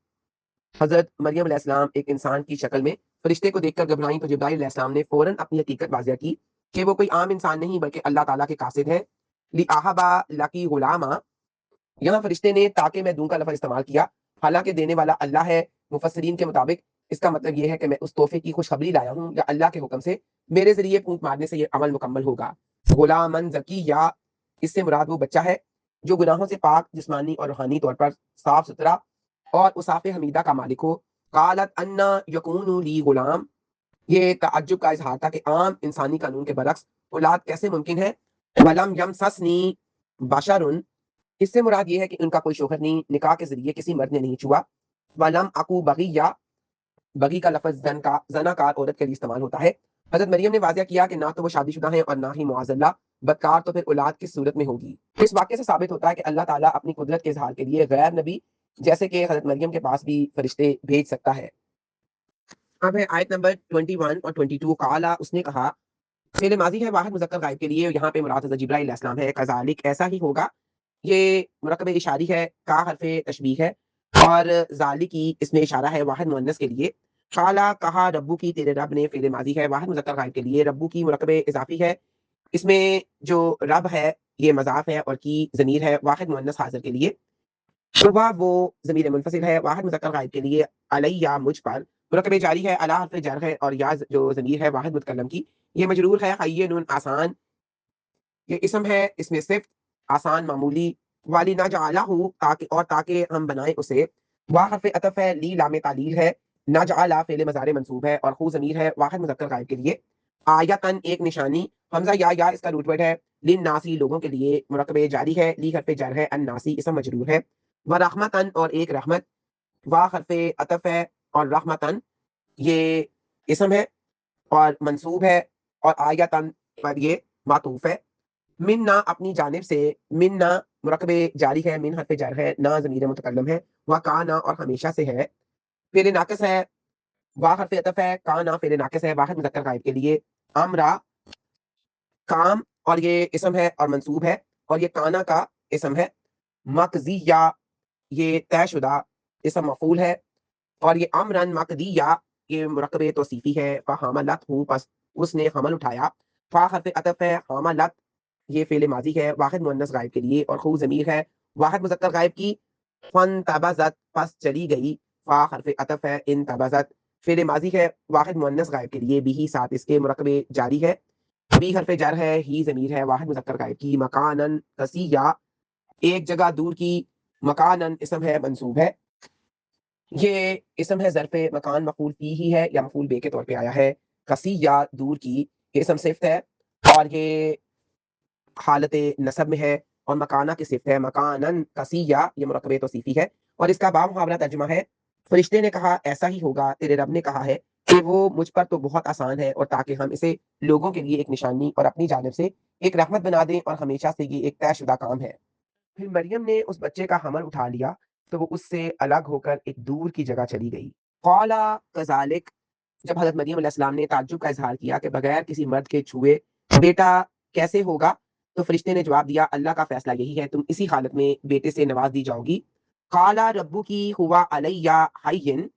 Speaker 3: حضرت مریم علیہ السلام ایک انسان کی شکل میں فرشتے کو دیکھ کر گھبرائیں تو جبرائیل علیہ السلام نے فوراً اپنی حقیقت واضح کی کہ وہ کوئی عام انسان نہیں بلکہ اللہ تعالیٰ کے قاصد ہے۔ لِأَحَبَ لَكِ غُلَامًا، یہاں فرشتے نے تاکہ میں دوں کا لفظ استعمال کیا، حالانکہ دینے والا اللہ ہے۔ مفسرین کے مطابق اس کا مطلب یہ ہے کہ میں اس تحفے کی خوشخبری لایا ہوں یا اللہ کے حکم سے میرے ذریعے پھونک مارنے سے یہ عمل مکمل ہوگا۔ غلامن زکیہ، اس سے مراد وہ بچہ ہے جو گناہوں سے پاک، جسمانی اور روحانی طور پر صاف ستھرا اور اصاف حمیدہ کا مالک ہو۔ قالت انا یکون لی غلام، یہ تعجب کا اظہار تھا کہ عام انسانی قانون کے برعکس اولاد کیسے ممکن ہے۔ ولم یمسسنی بشر، اس سے مراد یہ ہے کہ ان کا کوئی شوہر نہیں، نکاح کے ذریعے کسی مرد نے نہیں چھوا۔ ولم اکو بغیہ، بغی کا لفظ زناکار عورت کے لیے استعمال ہوتا ہے۔ حضرت مریم نے واضح کیا کہ نہ تو وہ شادی شدہ ہیں اور نہ ہی معاذ اللہ بدکار، تو پھر اولاد کس صورت میں ہوگی۔ اس واقعے سے ثابت ہوتا ہے کہ اللہ تعالیٰ اپنی قدرت کے اظہار کے لیے غیر نبی جیسے کہ حضرت مریم کے پاس بھی فرشتے بھیج سکتا ہے۔ اب ہے آیت نمبر 21 اور 22۔ قالا، اس نے کہا، فعل ماضی ہے واحد مذکر غائب کے لیے، یہاں پہ مراد حضرت جبرائیل علیہ السلام ہے۔ کذالک، ایسا ہی ہوگا، یہ مرکب اشاری ہے، کا حرف تشبیہ ہے اور ذالکی اس میں اشارہ ہے واحد مؤنث کے لیے۔ قالا، کہا، ربو کی تیرے رب نے، فعل ماضی ہے واحد مذکر غائب کے لیے، ربو کی مرکب اضافی ہے، اس میں جو رب ہے یہ مضاف ہے اور کی ضمیر ہے واحد مؤنث حاضر کے لیے۔ صبح وہ ضمیر منفصل ہے واحد مذکر غائب کے لیے، علیہ مجھ پر، مرکب جاری ہے، علی حرف جر ہے، اور یا جو ضمیر ہے واحد متکلم کی یہ مجرور ہے، حیّن آسان، یہ اسم ہے، اس میں صفت آسان معمولی، والی نہ جعلہ تاکہ ہم بنائیں اسے، وا حرف عطف ہے، لی لام تعلیل ہے، نہ جعلہ فعل مضارع منصوب ہے، اور خو ضمیر ہے واحد مذکر غائب کے لیے، آیتن ایک نشانی، حمزہ یا اس کا روٹ ورڈ ہے، للناسی لوگوں کے لیے، مرکب جاری ہے، لی حرف جر ہے، الناسی اسم مجرور ہے، و رحمتن اور ایک رحمت، وا حرف عطف ہے، اور رحمتن یہ اسم ہے اور منصوب ہے، اور آیتن پر یہ معطوف ہے، منا اپنی جانب سے، منا مرکب جاری ہے، من حرف جر ہے، نا ضمیر متکلم ہے، وہ کانا اور ہمیشہ سے ہے، فعل ناقص ہے، وا حرف عطف ہے، کانا فعل ناقص ہے واحد مذکر غائب کے لیے، امرا کام اور یہ اسم ہے اور منصوب ہے، اور یہ کانا کا اسم ہے، مقضیہ یہ طے شدہ اسم مفعول ہے، اور یہ امرن مقدیہ یہ مرکب توصیفی ہے، فحملت ہوں پس اس نے حمل اٹھایا، فا حرف عطف ہے، حملت یہ فعل ماضی ہے واحد مؤنث غائب کے لیے، اور خو ضمیر ہے واحد مذکر غائب کی، فانتبذت پس چلی گئی، فا حرف عطف ہے، انتبذت فعل ماضی ہے واحد مؤنث غائب کے لیے، بھی ساتھ اس کے مرکب جاری ہے، بھی حرف جر ہے، ہی ضمیر ہے واحد مذکر غائب کی، مکانن قصیہ ایک جگہ دور کی، مکانن اسم ہے منصوب ہے، یہ اسم ہے ظرف مکان مفعول فی ہی ہے یا مفعول بے کے طور پہ آیا ہے، قصیہ دور کی یہ اسم صفت ہے، اور یہ حالت نصب میں ہے، اور مکانہ کی صفت ہے، مکانن قصیہ یہ مرکب توصیفی ہے، اور اس کا بامحاورہ ترجمہ ہے، فرشتے نے کہا ایسا ہی ہوگا، تیرے رب نے کہا ہے کہ وہ مجھ پر تو بہت آسان ہے، اور تاکہ ہم اسے لوگوں کے لیے ایک نشانی اور اپنی جانب سے ایک رحمت بنا دیں، اور ہمیشہ سے یہ ایک طے شدہ کام ہے۔ پھر مریم نے اس بچے کا حمل اٹھا لیا تو وہ اس سے الگ ہو کر ایک دور کی جگہ چلی گئی، قالا کذالک جب حضرت مریم علیہ السلام نے تعجب کا اظہار کیا کہ بغیر کسی مرد کے چھوئے بیٹا کیسے ہوگا، تو فرشتے نے جواب دیا اللہ کا فیصلہ یہی ہے، تم اسی حالت میں بیٹے سے نواز دی جاؤ گی، قالا ربو کی ہوا علیہ حین،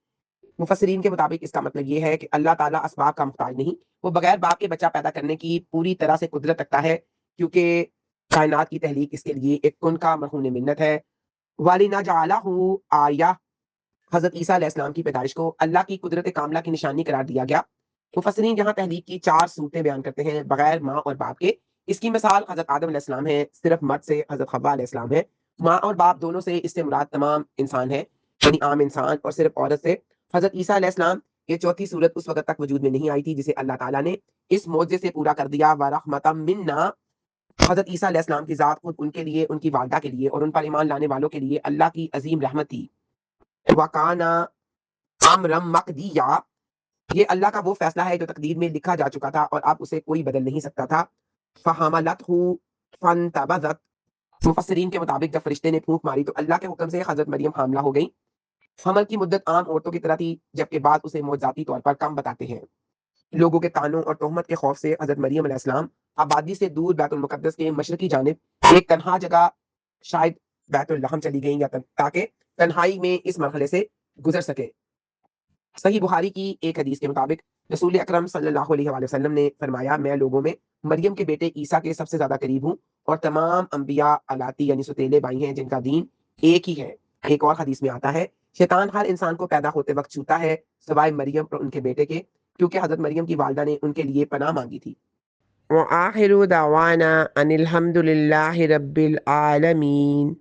Speaker 3: مفسرین کے مطابق اس کا مطلب یہ ہے کہ اللہ تعالیٰ اسباب کا محتاج نہیں، وہ بغیر باپ کے بچہ پیدا کرنے کی پوری طرح سے قدرت رکھتا ہے، کیونکہ کائنات کی تحلیق اس کے لیے ایک کن کا مرہون منت ہے، وَلِنَجْعَلَهُ آیَةً حضرت عیسیٰ علیہ السلام کی پیدائش کو اللہ کی قدرت کاملہ کی نشانی قرار دیا گیا۔ مفسرین یہاں تحلیق کی 4 صورتیں بیان کرتے ہیں بغیر ماں اور باپ کے، اس کی مثال حضرت آدم علیہ السلام ہے، صرف مرد سے حضرت حوا علیہ السلام ہے، ماں اور باپ دونوں سے اس سے مراد تمام انسان ہے، یعنی عام انسان، اور صرف عورت سے حضرت عیسیٰ علیہ السلام، یہ چوتھی صورت اس وقت تک وجود میں نہیں آئی تھی جسے اللہ تعالیٰ نے اس معجزے سے پورا کر دیا، وَرَحْمَةً مِنَّا حضرت عیسیٰ علیہ السلام کی ذات خود ان کے لیے، ان کی والدہ کے لیے اور ان پر ایمان لانے والوں کے لیے اللہ کی عظیم رحمت تھی، وَكَانَ أَمْرًا مَقْضِيًّا یہ اللہ کا وہ فیصلہ ہے جو تقدیر میں لکھا جا چکا تھا اور اب اسے کوئی بدل نہیں سکتا تھا، فَحَمَلَتْهُ فَانْتَبَذَتْ مفسرین کے مطابق جب فرشتے نے پھونک ماری تو اللہ کے حکم سے حضرت مریم حاملہ ہو گئی، حمل کی مدت عام عورتوں کی طرح تھی جبکہ بعض اسے معجزاتی طور پر کم بتاتے ہیں، لوگوں کے طعنوں اور تہمت کے خوف سے حضرت مریم علیہ السلام آبادی سے دور بیت المقدس کے مشرقی جانب ایک تنہا جگہ شاید بیت الرحم چلی گئیں، یا تاکہ تنہائی میں اس مرحلے سے گزر سکے۔ صحیح بخاری کی ایک حدیث کے مطابق رسول اکرم صلی اللہ علیہ وآلہ وسلم نے فرمایا میں لوگوں میں مریم کے بیٹے عیسیٰ کے سب سے زیادہ قریب ہوں، اور تمام انبیاء الاتی یعنی ستیلے بھائی ہیں جن کا دین ایک ہی ہے۔ ایک اور حدیث میں آتا ہے شیطان ہر انسان کو پیدا ہوتے وقت چھوتا ہے سوائے مریم اور ان کے بیٹے کے، کیونکہ حضرت مریم کی والدہ نے ان کے لیے پناہ مانگی تھی۔ وآخر دعوانا ان الحمد للہ رب العالمین۔